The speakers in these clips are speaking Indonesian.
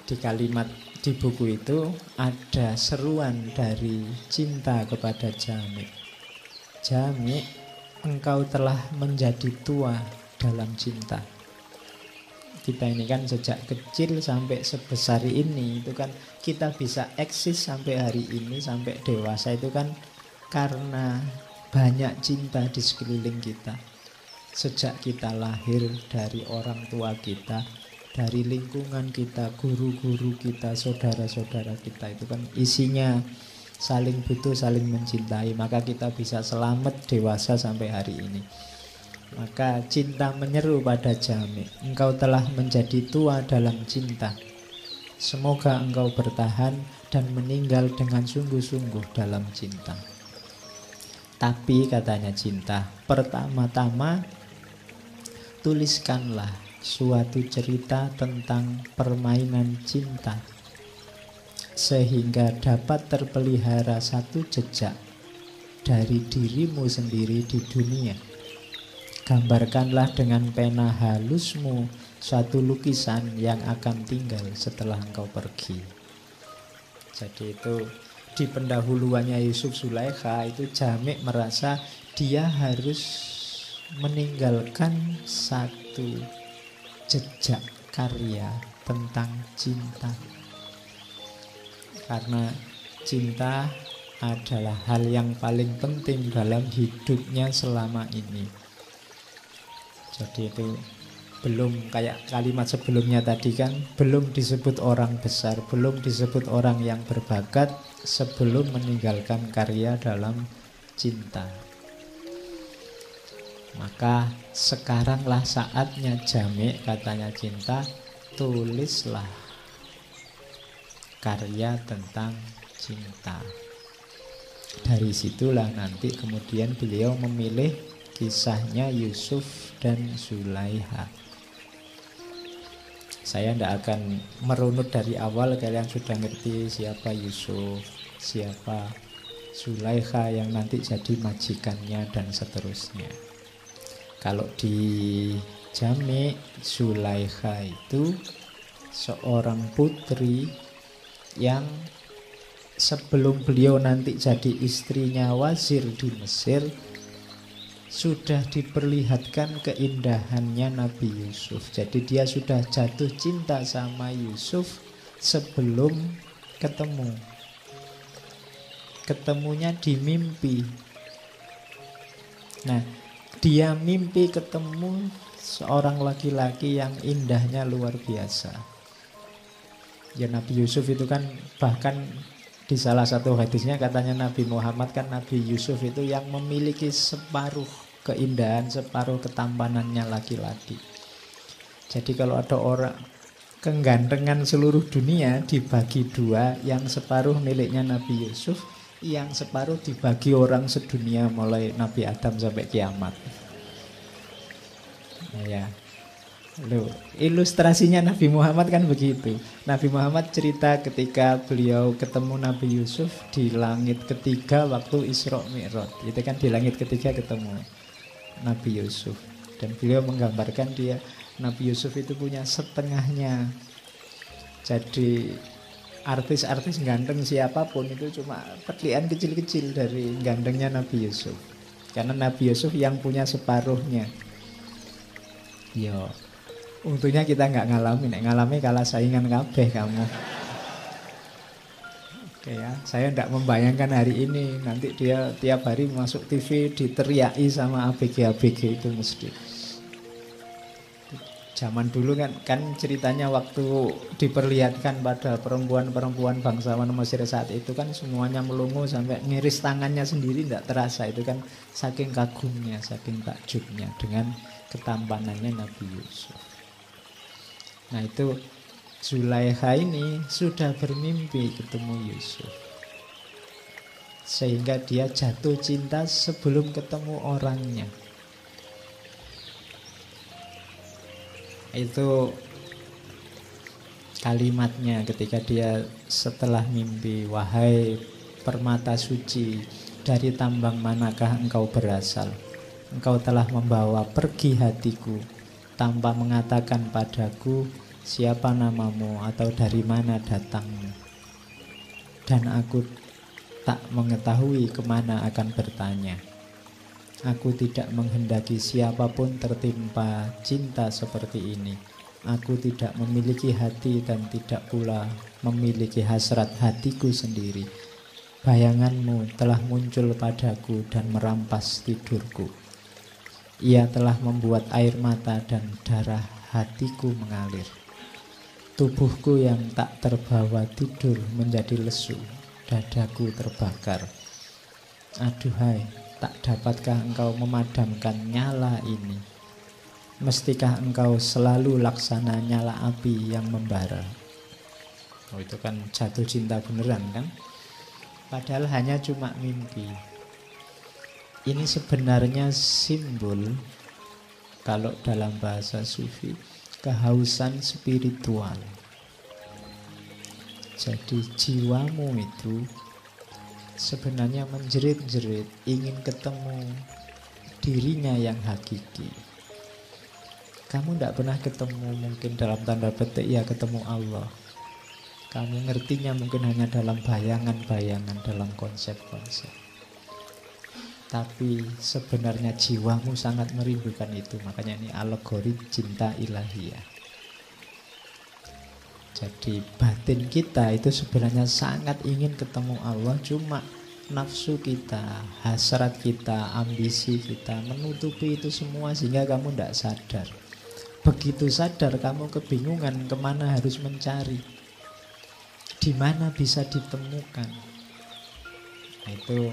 Di kalimat di buku itu ada seruan dari cinta kepada Jami. Jami, engkau telah menjadi tua dalam cinta. Kita ini kan sejak kecil sampai sebesar ini, itu kan kita bisa eksis sampai hari ini, sampai dewasa itu kan karena banyak cinta di sekeliling kita. Sejak kita lahir, dari orang tua kita, dari lingkungan kita, guru-guru kita, saudara-saudara kita, itu kan isinya saling butuh, saling mencintai. Maka kita bisa selamat dewasa sampai hari ini. Maka cinta menyeru pada Jami, engkau telah menjadi tua dalam cinta. Semoga engkau bertahan dan meninggal dengan sungguh-sungguh dalam cinta. Tapi katanya cinta, pertama-tama tuliskanlah suatu cerita tentang permainan cinta, sehingga dapat terpelihara satu jejak dari dirimu sendiri di dunia. Gambarkanlah dengan pena halusmu suatu lukisan yang akan tinggal setelah engkau pergi. Jadi itu di pendahuluannya Yusuf Zulaikha itu Jami merasa dia harus meninggalkan satu jejak karya tentang cinta. Karena cinta adalah hal yang paling penting dalam hidupnya selama ini. Jadi itu belum kayak kalimat sebelumnya tadi kan, belum disebut orang besar, belum disebut orang yang berbakat sebelum meninggalkan karya dalam cinta. Maka sekaranglah saatnya Jami, katanya cinta, tulislah karya tentang cinta. Dari situlah nanti kemudian beliau memilih kisahnya Yusuf dan Zulaikha. Saya tidak akan merunut dari awal, kalian sudah ngerti siapa Yusuf, siapa Zulaikha yang nanti jadi majikannya dan seterusnya. Kalau di Jami, Zulaikha itu seorang putri yang sebelum beliau nanti jadi istrinya wazir di Mesir, sudah diperlihatkan keindahannya Nabi Yusuf. Jadi dia sudah jatuh cinta sama Yusuf sebelum ketemu. Ketemunya di mimpi. Nah, dia mimpi ketemu seorang laki-laki yang indahnya luar biasa. Ya Nabi Yusuf itu kan bahkan di salah satu hadisnya katanya Nabi Muhammad kan Nabi Yusuf itu yang memiliki separuh keindahan, separuh ketampanannya laki-laki. Jadi kalau ada orang kegantengan seluruh dunia dibagi dua, yang separuh miliknya Nabi Yusuf, yang separuh dibagi orang sedunia mulai Nabi Adam sampai kiamat. Ya. Loh, ilustrasinya Nabi Muhammad kan begitu. Nabi Muhammad cerita ketika beliau ketemu Nabi Yusuf di langit ketiga waktu Isra Mi'raj. Itu kan di langit ketiga ketemu Nabi Yusuf. Dan beliau menggambarkan dia, Nabi Yusuf itu punya setengahnya. Jadi artis-artis ganteng siapapun itu cuma petlian kecil-kecil dari gantengnya Nabi Yusuf. Karena Nabi Yusuf yang punya separuhnya. Yo, untungnya kita nggak ngalamin. Ngalami kalah saingan kabeh kamu. Oke ya, saya tidak membayangkan hari ini nanti dia tiap hari masuk TV diteriaki sama ABG-ABG itu mesti. Zaman dulu kan ceritanya waktu diperlihatkan pada perempuan-perempuan bangsawan Mesir saat itu kan semuanya melongo sampai ngiris tangannya sendiri, tidak terasa. Itu kan saking kagumnya, saking takjubnya dengan ketampanannya Nabi Yusuf. Nah itu Zulaikha ini sudah bermimpi ketemu Yusuf, sehingga dia jatuh cinta sebelum ketemu orangnya. Itu kalimatnya ketika dia setelah mimpi, wahai permata suci, dari tambang manakah engkau berasal? Engkau telah membawa pergi hatiku tanpa mengatakan padaku siapa namamu atau dari mana datangmu. Dan aku tak mengetahui kemana akan bertanya. Aku tidak menghendaki siapapun tertimpa cinta seperti ini. Aku tidak memiliki hati dan tidak pula memiliki hasrat hatiku sendiri. Bayanganmu telah muncul padaku dan merampas tidurku. Ia telah membuat air mata dan darah hatiku mengalir. Tubuhku yang tak terbawa tidur menjadi lesu, dadaku terbakar. Aduhai, tak dapatkah engkau memadamkan nyala ini? Mestikah engkau selalu laksana nyala api yang membara? Oh, itu kan jatuh cinta beneran kan? Padahal hanya cuma mimpi. Ini sebenarnya simbol, kalau dalam bahasa sufi, kehausan spiritual. Jadi jiwamu itu sebenarnya menjerit-jerit ingin ketemu dirinya yang hakiki. Kamu tidak pernah ketemu, mungkin dalam tanda petik ya ketemu Allah. Kamu ngertinya mungkin hanya dalam bayangan-bayangan, dalam konsep-konsep. Tapi sebenarnya jiwamu sangat merindukan itu. Makanya ini alegori cinta ilahiyah. Jadi batin kita itu sebenarnya sangat ingin ketemu Allah. Cuma nafsu kita, hasrat kita, ambisi kita menutupi itu semua sehingga kamu tidak sadar. Begitu sadar kamu kebingungan kemana harus mencari, di mana bisa ditemukan. Nah, itu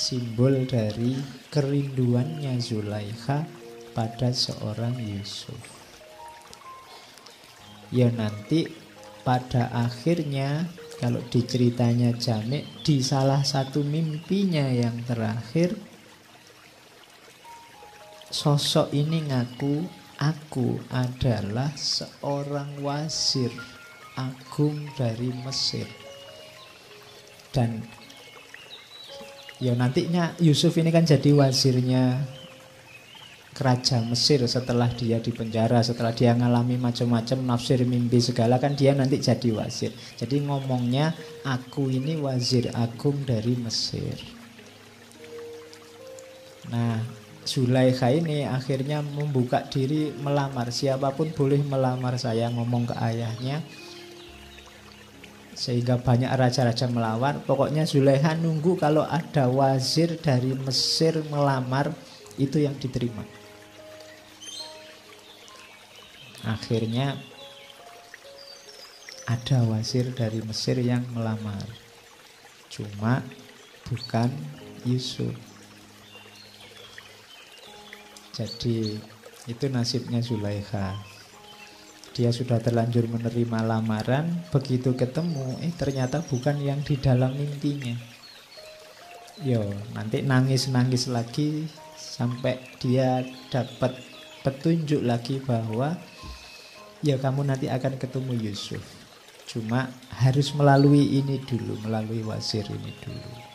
simbol dari kerinduannya Zulaikha pada seorang Yusuf. Ya nanti pada akhirnya kalau diceritanya Jami', di salah satu mimpinya yang terakhir, sosok ini ngaku, aku adalah seorang wazir agung dari Mesir. Dan ya nantinya Yusuf ini kan jadi wazirnya Raja Mesir setelah dia dipenjara, setelah dia ngalami macam-macam nafsir mimpi segala, kan dia nanti jadi wazir. Jadi ngomongnya aku ini wazir agung dari Mesir. Nah, Zulaikha ini akhirnya membuka diri melamar. Siapapun boleh melamar saya, ngomong ke ayahnya. Sehingga banyak raja-raja melawar. Pokoknya Zulaikha nunggu kalau ada wazir dari Mesir melamar, itu yang diterima. Akhirnya ada wazir dari Mesir yang melamar. Cuma bukan Yusuf. Jadi itu nasibnya Zulaikha. Dia sudah terlanjur menerima lamaran, begitu ketemu, ternyata bukan yang di dalam mimpinya. Yo, nanti nangis-nangis lagi sampai dia dapat petunjuk lagi bahwa ya kamu nanti akan ketemu Yusuf. Cuma harus melalui ini dulu, melalui wazir ini dulu.